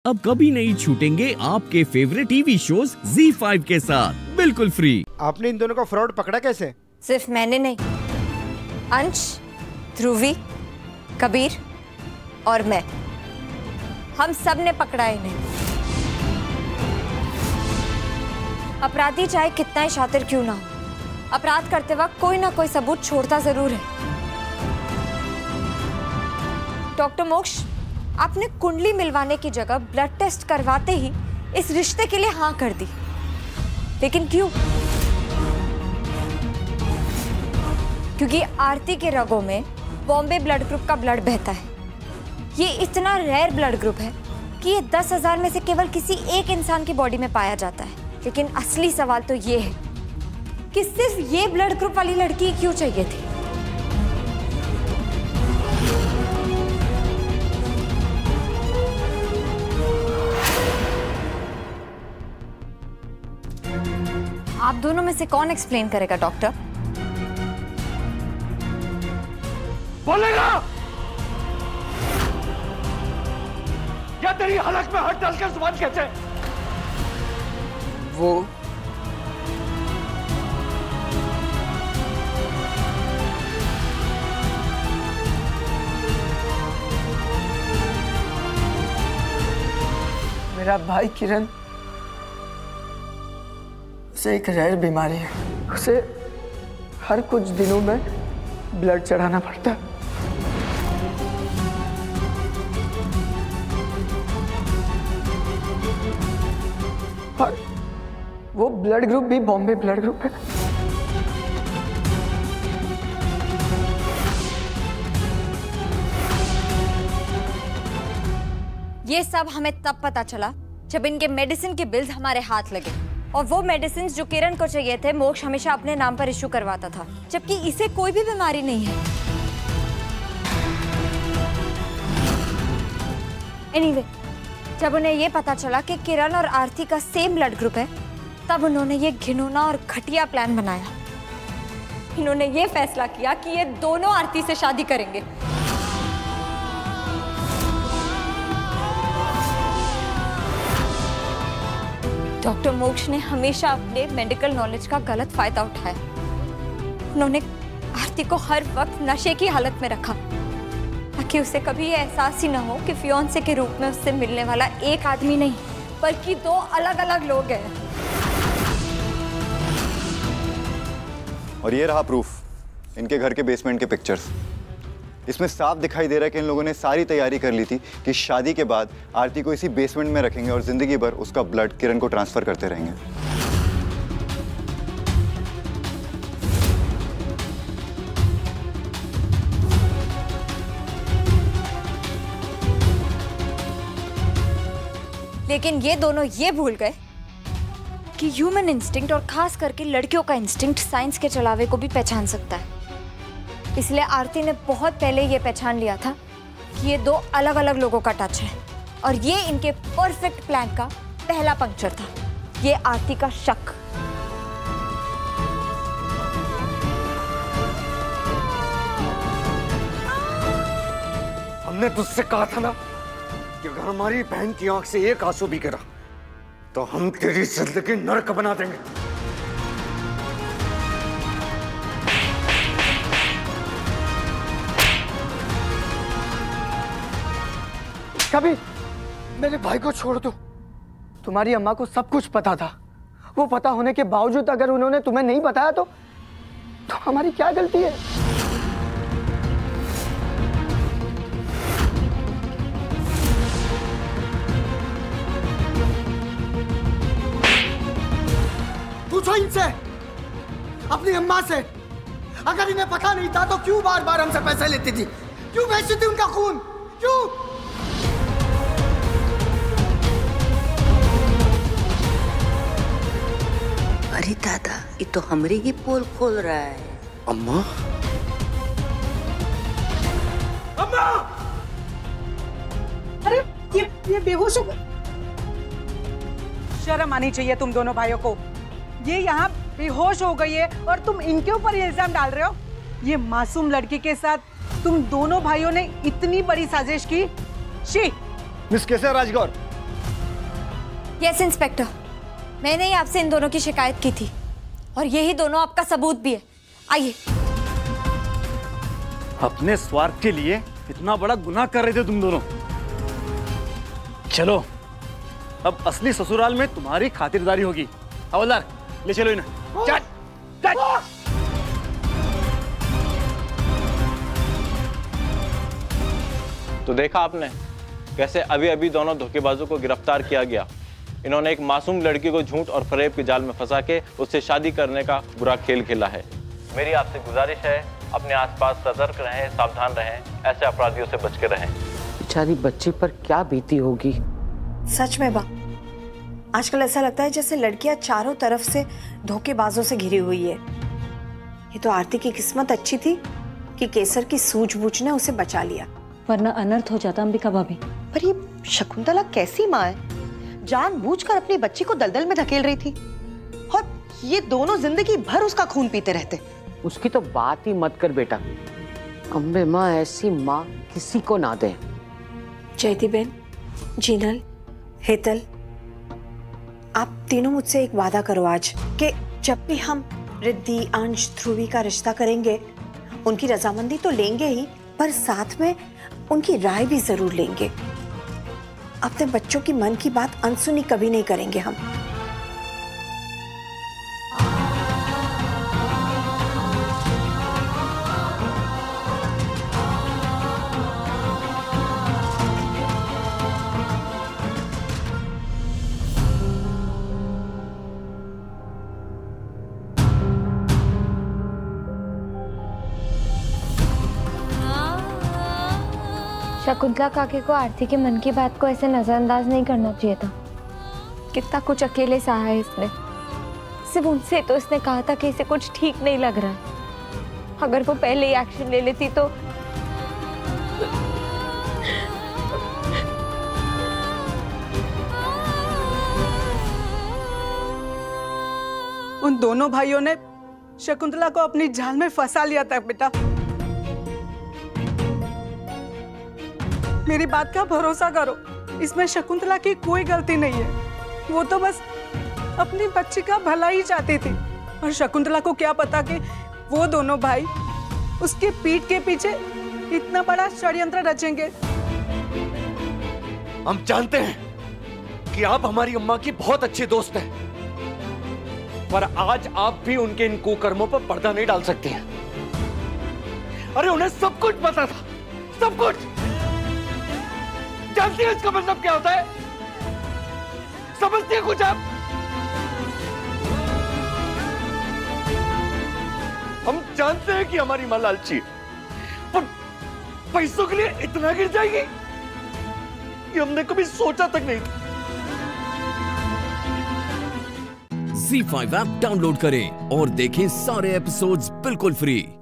अब कभी नहीं छूटेंगे आपके फेवरेट टीवी शोज ZEE5 के साथ बिल्कुल फ्री। आपने इन दोनों का फ्रॉड पकड़ा कैसे? सिर्फ मैंने नहीं, अंश, ध्रुवी, कबीर और मैं, हम सब ने पकड़ा इन्हें। अपराधी चाहे कितना ही शातिर क्यों ना हो, अपराध करते वक्त कोई ना कोई सबूत छोड़ता जरूर है। डॉक्टर मोक्ष, आपने कुंडली मिलवाने की जगह ब्लड टेस्ट करवाते ही इस रिश्ते के लिए हाँ कर दी, लेकिन क्यों? क्योंकि आरती के रगों में बॉम्बे ब्लड ग्रुप का ब्लड बहता है। ये इतना रेयर ब्लड ग्रुप है कि ये 10,000 में से केवल किसी एक इंसान की बॉडी में पाया जाता है। लेकिन असली सवाल तो ये है कि सिर्फ ये ब्लड ग्रुप वाली लड़की क्यों चाहिए थी? आप दोनों में से कौन एक्सप्लेन करेगा डॉक्टर? बोलेगा या तेरी हलक में हाथ डालकर जुबान खींचे? वो मेरा भाई किरण, उसे एक रेयर बीमारी है। उसे हर कुछ दिनों में ब्लड चढ़ाना पड़ता है। और वो ब्लड ग्रुप भी बॉम्बे ब्लड ग्रुप है। ये सब हमें तब पता चला जब इनके मेडिसिन के बिल्स हमारे हाथ लगे, और वो मेडिसिन जो किरण को चाहिए थे मोक्ष हमेशा अपने नाम पर इश्यू करवाता था, जबकि इसे कोई भी बीमारी नहीं है। एनीवे, जब उन्हें ये पता चला कि किरण और आरती का सेम ब्लड ग्रुप है, तब उन्होंने ये घिनौना और घटिया प्लान बनाया। इन्होंने ये फैसला किया कि ये दोनों आरती से शादी करेंगे। डॉक्टर मोक्ष ने हमेशा अपने मेडिकल नॉलेज का गलत फायदा उठाया। उन्होंने आरती को हर वक्त नशे की हालत में रखा ताकि उसे कभी ये एहसास ही ना हो कि फियांसे के रूप में उससे मिलने वाला एक आदमी नहीं बल्कि दो अलग अलग लोग हैं। और ये रहा प्रूफ, इनके घर के बेसमेंट के पिक्चर्स। इसमें साफ दिखाई दे रहा है कि इन लोगों ने सारी तैयारी कर ली थी कि शादी के बाद आरती को इसी बेसमेंट में रखेंगे और जिंदगी भर उसका ब्लड किरण को ट्रांसफर करते रहेंगे। लेकिन ये दोनों ये भूल गए कि ह्यूमन इंस्टिंक्ट और खास करके लड़कियों का इंस्टिंक्ट साइंस के चलावे को भी पहचान सकता है। इसलिए आरती ने बहुत पहले ये पहचान लिया था कि ये दो अलग अलग लोगों का टच है, और ये इनके परफेक्ट प्लान का पहला पंक्चर था, ये आरती का शक। हमने तुझसे कहा था ना कि अगर हमारी बहन की आंख से एक आंसू भी गिरा तो हम तेरी जिंदगी नरक बना देंगे। कभी मेरे भाई को छोड़ दो। तुम्हारी अम्मा को सब कुछ पता था। वो पता होने के बावजूद अगर उन्होंने तुम्हें नहीं बताया तो हमारी क्या गलती है? पूछो इनसे, अपनी अम्मा से। अगर इन्हें पता नहीं था तो क्यों बार बार हमसे पैसे लेती थी? क्यों बेचती थी उनका खून? क्यों? अरे दादा, ये तो हमरी की पोल खोल रहा है। अम्मा, अम्मा! अरे ये बेहोश हो गए। शर्म आनी चाहिए तुम दोनों भाइयों को। ये यहाँ बेहोश हो गई है और तुम इनके ऊपर ये इल्जाम डाल रहे हो। ये मासूम लड़की के साथ तुम दोनों भाइयों ने इतनी बड़ी साजिश की। She miss Kesar Rajgaur, yes inspector, मैंने ही आपसे इन दोनों की शिकायत की थी और यही दोनों आपका सबूत भी है। आइए। अपने स्वार्थ के लिए इतना बड़ा गुनाह कर रहे थे तुम दोनों। चलो अब असली ससुराल में तुम्हारी खातिरदारी होगी। हवलदार ले चलो इन्हें। चल, चल। तो देखा आपने कैसे अभी अभी दोनों धोखेबाजों को गिरफ्तार किया गया। इन्होंने एक मासूम लड़की को झूठ और फरेब के जाल में फंसा के उससे शादी करने का बुरा खेल खेला है। मेरी आपसे गुजारिश है, अपने आसपास सतर्क रहें, सावधान रहें, ऐसे अपराधियों से बच के रहें। बेचारी बच्ची पर क्या बीती होगी। सच में बा, आजकल ऐसा लगता है जैसे लड़कियां चारों तरफ से धोखेबाजों से घिरी हुई है। ये तो आरती की किस्मत अच्छी थी कि केसर की सूझबूझ ने उसे बचा लिया, वरना अनर्थ हो जाता अंबिका भाभी। पर ये शकुंतला कैसी माँ है, जानबूझकर अपनी बच्ची को दलदल में धकेल रही थी और ये दोनों जिंदगी भर उसका खून पीते रहते। उसकी तो बात ही मत कर बेटा, अम्बे माँ ऐसी माँ किसी को ना दे। जयती बहन, जीनल, हेतल, आप तीनों मुझसे एक वादा करो आज कि जब भी हम रिद्धि, अंश, ध्रुवी का रिश्ता करेंगे उनकी रजामंदी तो लेंगे ही, पर साथ में उनकी राय भी जरूर लेंगे। अपने बच्चों की मन की बात अनसुनी कभी नहीं करेंगे हम। शकुंतला काकी को आरती के मन की बात को ऐसे नजरअंदाज नहीं करना चाहिए था। कितना कुछ अकेले सहा है इसने। सिर्फ उनसे तो इसने कहा था कि इसे कुछ ठीक नहीं लग रहा है। अगर वो पहले ही एक्शन ले लेती तो उन दोनों भाइयों ने शकुंतला को अपनी जाल में फंसा लिया था बेटा। मेरी बात का भरोसा करो, इसमें शकुंतला की कोई गलती नहीं है। वो तो बस अपनी बच्ची का भला ही चाहती थी और शकुंतला को क्या पता कि वो दोनों भाई उसके पीठ के पीछे इतना बड़ा षड्यंत्र रचेंगे। हम जानते हैं कि आप हमारी अम्मा की बहुत अच्छे दोस्त हैं, पर आज आप भी उनके इन कुकर्मों पर पर्दा नहीं डाल सकते हैं। अरे उन्हें सब कुछ पता था, सब कुछ। जानती है इसका मतलब क्या होता है? समझती है कुछ आप? हम जानते हैं कि हमारी मां लालची है, पर पैसों के लिए इतना गिर जाएगी ये हमने कभी सोचा तक नहीं था। ZEE5 ऐप डाउनलोड करें और देखें सारे एपिसोड्स बिल्कुल फ्री।